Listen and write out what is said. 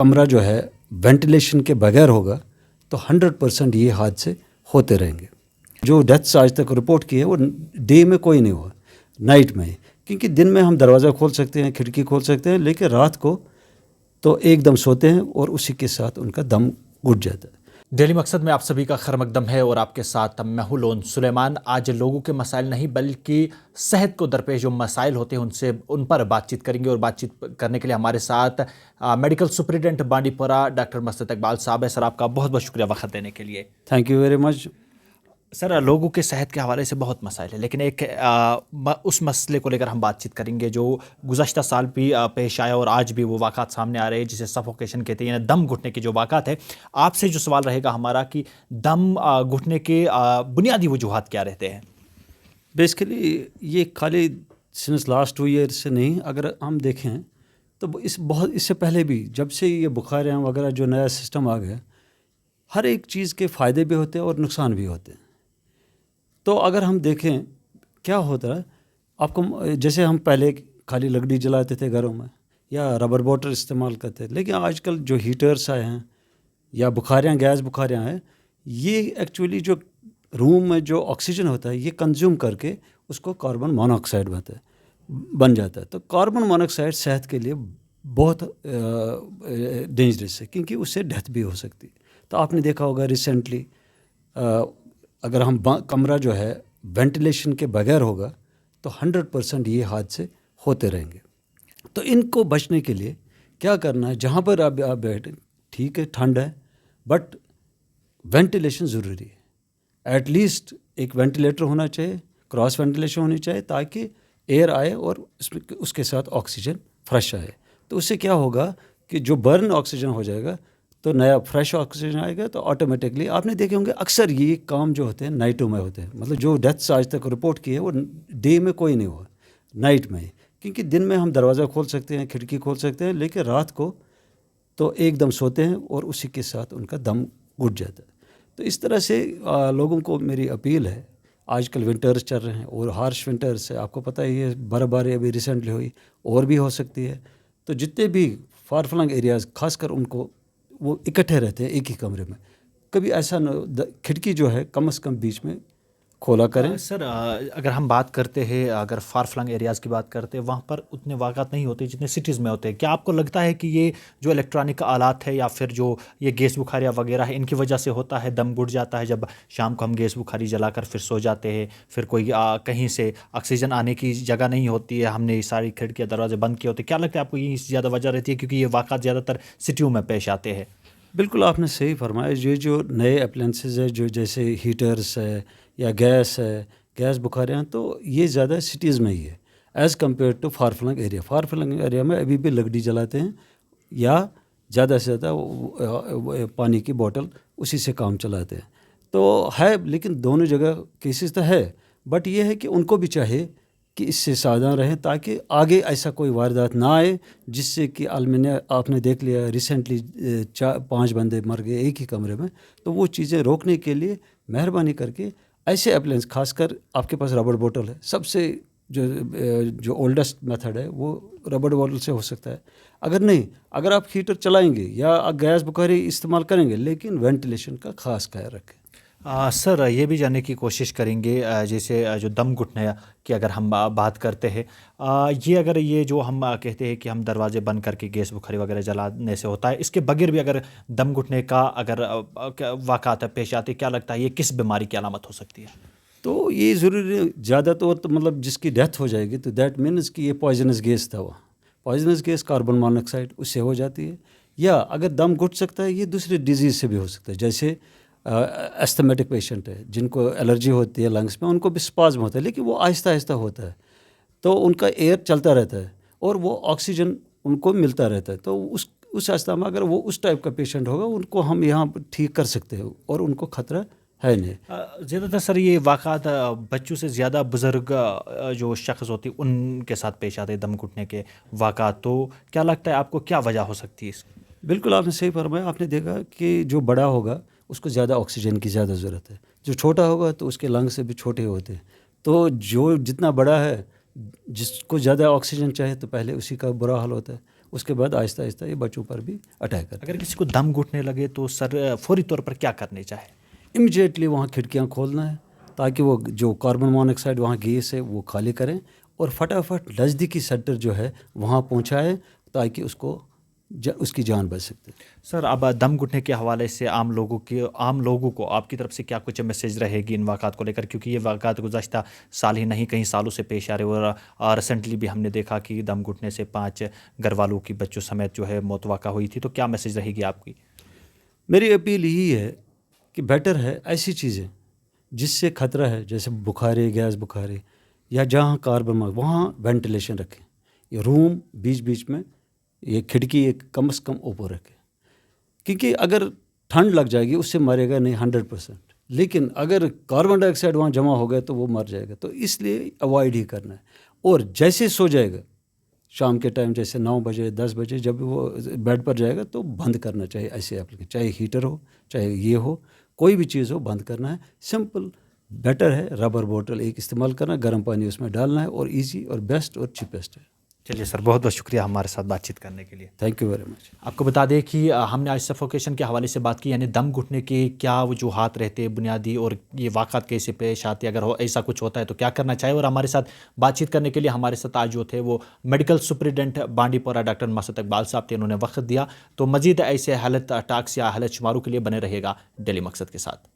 کمرہ جو ہے وینٹیلیشن کے بغیر ہوگا تو 100% یہ حادثے ہوتے رہیں گے. جو ڈیتھس آج تک رپورٹ کی ہے وہ ڈے میں کوئی نہیں ہوا، نائٹ میں ہی. کیونکہ دن میں ہم دروازہ کھول سکتے ہیں، کھڑکی کھول سکتے ہیں، لیکن رات کو تو ایک دم سوتے ہیں اور اسی کے ساتھ ان کا دم گھٹ جاتا ہے. ڈیلی مقصد میں آپ سبھی کا خیر مقدم ہے اور آپ کے ساتھ میں ہوں لون سلیمان. آج لوگوں کے مسائل نہیں بلکہ صحت کو درپیش جو مسائل ہوتے ہیں ان پر بات چیت کریں گے. اور بات چیت کرنے کے لیے ہمارے ساتھ میڈیکل سپرنٹینڈنٹ بانڈی پورہ ڈاکٹر مسرت اقبال صاحب ہے. سر آپ کا بہت بہت شکریہ وقت دینے کے لیے. Thank you very much. Sir لوگوں کے صحت کے حوالے سے بہت مسائل ہیں، لیکن ایک اس مسئلے کو لے کر ہم بات چیت کریں گے جو گزشتہ سال بھی پیش آیا اور آج بھی وہ واقعات سامنے آ رہے ہیں جسے سفوکیشن کہتے ہیں، یعنی دم گھٹنے کے جو واقعات ہیں. آپ سے جو سوال رہے گا ہمارا کہ دم گھٹنے کے بنیادی وجوہات کیا رہتے ہیں؟ بیسیکلی یہ خالی سنس لاسٹ 2 ایئر سے نہیں، اگر ہم دیکھیں تو اس سے پہلے بھی جب سے یہ بخاریاں وغیرہ جو نیا سسٹم آ گیا، ہر ایک چیز کے فائدے بھی ہوتے ہیں اور نقصان بھی ہوتے ہیں. تو اگر ہم دیکھیں کیا ہوتا ہے، آپ کو جیسے ہم پہلے خالی لکڑی جلاتے تھے گھروں میں یا ربر بوٹل استعمال کرتے تھے، لیکن آج کل جو ہیٹرس آئے ہیں یا بخاریاں، گیس بخاریاں ہیں، یہ ایکچولی جو روم میں جو آکسیجن ہوتا ہے یہ کنزیوم کر کے اس کو کاربن مونوآکسائڈ بن جاتا ہے. تو کاربن مونوآکسائڈ صحت کے لیے بہت ڈینجرس ہے، کیونکہ اس سے ڈیتھ بھی ہو سکتی ہے. تو آپ نے دیکھا ہوگا ریسنٹلی اگر ہم کمرہ جو ہے وینٹیلیشن کے بغیر ہوگا تو 100% یہ حادثے ہوتے رہیں گے. تو ان کو بچنے کے لیے کیا کرنا ہے، جہاں پر آپ بیٹھیں ٹھیک ہے ٹھنڈ ہے بٹ وینٹیلیشن ضروری ہے. ایٹ لیسٹ ایک وینٹیلیٹر ہونا چاہیے، کراس وینٹیلیشن ہونی چاہیے تاکہ ایئر آئے اور اس کے ساتھ آکسیجن فریش آئے. تو اس سے کیا ہوگا کہ جو برن آکسیجن ہو جائے گا تو نیا فریش آکسیجن آئے گا. تو آٹومیٹکلی آپ نے دیکھے ہوں گے اکثر یہ کام جو ہوتے ہیں نائٹوں میں ہوتے ہیں، مطلب جو ڈیتھس آج تک رپورٹ کی ہے وہ ڈے میں کوئی نہیں ہوا، نائٹ میں ہی. کیونکہ دن میں ہم دروازہ کھول سکتے ہیں، کھڑکی کھول سکتے ہیں، لیکن رات کو تو ایک دم سوتے ہیں اور اسی کے ساتھ ان کا دم گھٹ جاتا ہے. تو اس طرح سے لوگوں کو میری اپیل ہے. آج کل ونٹرز چل رہے ہیں اور ہارش ونٹرز ہے، آپ کو پتہ ہی ہے، برف باری ابھی ریسنٹلی ہوئی اور بھی ہو سکتی ہے. تو جتنے بھی فار فلنگ ایریاز خاص کر ان کو وہ اکٹھے رہتے ہیں ایک ہی کمرے میں، کبھی ایسا نہ کھڑکی جو ہے کم از کم بیچ میں کھولا کریں. سر اگر ہم بات کرتے ہیں، اگر فار فلنگ ایریاز کی بات کرتے ہیں، وہاں پر اتنے واقعات نہیں ہوتے جتنے سٹیز میں ہوتے ہیں. کیا آپ کو لگتا ہے کہ یہ جو الیکٹرانک آلات ہے یا پھر جو یہ گیس بخاریاں وغیرہ ہے ان کی وجہ سے ہوتا ہے، دم گھٹ جاتا ہے جب شام کو ہم گیس بخاری جلا کر پھر سو جاتے ہیں، پھر کوئی کہیں سے آکسیجن آنے کی جگہ نہیں ہوتی ہے، ہم نے ساری کھڑکیاں دروازے بند کیے ہوتے ہیں؟ کیا لگتا ہے آپ کو یہ زیادہ وجہ رہتی ہے کیونکہ یہ واقعات زیادہ تر سٹیوں میں پیش آتے ہیں؟ بالکل آپ نے صحیح فرمایا. یہ جو نئے اپلائنسز ہے جو جیسے ہیٹرس ہے یا گیس بخاریاں، تو یہ زیادہ سٹیز میں ہی ہے as compared to far flung area. Far flung area میں ابھی بھی لکڑی جلاتے ہیں یا زیادہ سے زیادہ پانی کی بوٹل اسی سے کام چلاتے ہیں. تو ہے، لیکن دونوں جگہ کیسز تو ہے، بٹ یہ ہے کہ ان کو بھی چاہیے کہ اس سے ساودھان رہیں تاکہ آگے ایسا کوئی واردات نہ آئے جس سے کہ آپ نے دیکھ لیا ریسنٹلی 5 بندے مر گئے ایک ہی کمرے میں. تو وہ چیزیں روکنے کے لیے مہربانی کر کے ایسے اپلائنس، خاص کر آپ کے پاس ربڑ بوٹل ہے، سب سے جو اولڈسٹ میتھڈ ہے وہ ربڑ بوٹل سے ہو سکتا ہے. اگر آپ ہیٹر چلائیں گے یا گیس بخاری استعمال کریں گے، لیکن وینٹیلیشن کا خاص خیال رکھیں. سر یہ بھی جاننے کی کوشش کریں گے جیسے جو دم گھٹنے کی اگر ہم بات کرتے ہیں، اگر یہ جو ہم کہتے ہیں کہ ہم دروازے بند کر کے گیس بخاری وغیرہ جلانے سے ہوتا ہے، اس کے بغیر بھی اگر دم گھٹنے کا اگر واقعات پیش آتے، کیا لگتا ہے یہ کس بیماری کی علامت ہو سکتی ہے؟ تو یہ ضروری زیادہ طور تو مطلب جس کی ڈیتھ ہو جائے گی تو دیٹ مینس کہ یہ پوائزنس گیس تھا. وہ پوائزنس گیس کاربن مونوآکسائڈ اس سے ہو جاتی ہے. یا اگر دم گھٹ سکتا ہے یہ دوسری ڈیزیز سے بھی ہو سکتا ہے، جیسے استھمیٹک پیشنٹ ہے جن کو الرجی ہوتی ہے لنگس میں، ان کو بھی اسپازم ہوتا ہے، لیکن وہ آہستہ آہستہ ہوتا ہے. تو ان کا ایئر چلتا رہتا ہے اور وہ آکسیجن ان کو ملتا رہتا ہے. تو اس استھما میں اگر وہ اس ٹائپ کا پیشنٹ ہوگا ان کو ہم یہاں ٹھیک کر سکتے ہیں اور ان کو خطرہ ہے نہیں. زیادہ تر سر یہ واقعات بچوں سے زیادہ بزرگ جو شخص ہوتی ان کے ساتھ پیش آتے دم گھٹنے کے واقعات. تو کیا لگتا ہے آپ کو کیا وجہ ہو سکتی ہے اس کی؟ بالکل آپ نے صحیح فرمایا. آپ نے دیکھا کہ جو بڑا ہوگا اس کو زیادہ آکسیجن کی زیادہ ضرورت ہے، جو چھوٹا ہوگا تو اس کے لنگ سے بھی چھوٹے ہوتے ہیں. تو جو جتنا بڑا ہے جس کو زیادہ آکسیجن چاہے تو پہلے اسی کا برا حال ہوتا ہے. اس کے بعد آہستہ آہستہ یہ بچوں پر بھی اٹیک کرتا ہے. اگر کسی کو دم گھٹنے لگے تو سر فوری طور پر کیا کرنے چاہے؟ امیڈیٹلی وہاں کھڑکیاں کھولنا ہے تاکہ وہ جو کاربن موناکسائڈ وہاں گیس ہے وہ خالی کریں اور فٹافٹ نزدیکی سینٹر جو ہے وہاں پہنچائے تاکہ اس کی جان بچ سکتے. سر اب دم گھٹنے کے حوالے سے عام لوگوں کو آپ کی طرف سے کیا کچھ میسیج رہے گی ان واقعات کو لے کر، کیونکہ یہ واقعات گزشتہ سال ہی نہیں کئی سالوں سے پیش آ رہے اور ریسنٹلی بھی ہم نے دیکھا کہ دم گھٹنے سے 5 گھر والوں کی بچوں سمیت جو ہے موت واقع ہوئی تھی، تو کیا میسیج رہے گی آپ کی؟ میری اپیل یہی ہے کہ بیٹر ہے ایسی چیزیں جس سے خطرہ ہے جیسے بخارے، گیس بخارے یا جہاں کاربن وہاں وینٹیلیشن رکھیں. یہ روم بیچ بیچ میں یہ کھڑکی ایک کم از کم اوپر رکھے، کیونکہ اگر ٹھنڈ لگ جائے گی اس سے مرے گا نہیں 100%، لیکن اگر کاربن ڈائی آکسائڈ وہاں جمع ہو گیا تو وہ مر جائے گا. تو اس لیے اوائڈ ہی کرنا ہے. اور جیسے سو جائے گا شام کے ٹائم جیسے 9 بجے 10 بجے جب وہ بیڈ پر جائے گا تو بند کرنا چاہیے ایسے اپلیکیشن، چاہے ہیٹر ہو چاہے یہ ہو کوئی بھی چیز ہو بند کرنا ہے. سمپل بیٹر ہے ربر بوٹل ایک استعمال کرنا، گرم پانی اس میں ڈالنا ہے اور ایزی اور بیسٹ اور چیپسٹ ہے. چلیے سر، بہت بہت شکریہ ہمارے ساتھ بات چیت کرنے کے لیے. تھینک یو ویری مچ. آپ کو بتا دیں کہ ہم نے آج سفوکیشن کے حوالے سے بات کی، یعنی دم گھٹنے کے کیا وجوہات رہتے بنیادی اور یہ واقعات کیسے پیش آتے، اگر ایسا کچھ ہوتا ہے تو کیا کرنا چاہیے. اور ہمارے ساتھ بات چیت کرنے کے لیے ہمارے ساتھ آج جو تھے وہ میڈیکل سپرنٹینڈنٹ بانڈی پورہ ڈاکٹر مسعود اقبال صاحب تھے، انہوں نے وقت دیا. تو مزید ایسے ہیلتھ ٹاکس یا ہیلتھ شماروں کے لیے بنے رہے گا ڈیلی مقصد کے ساتھ.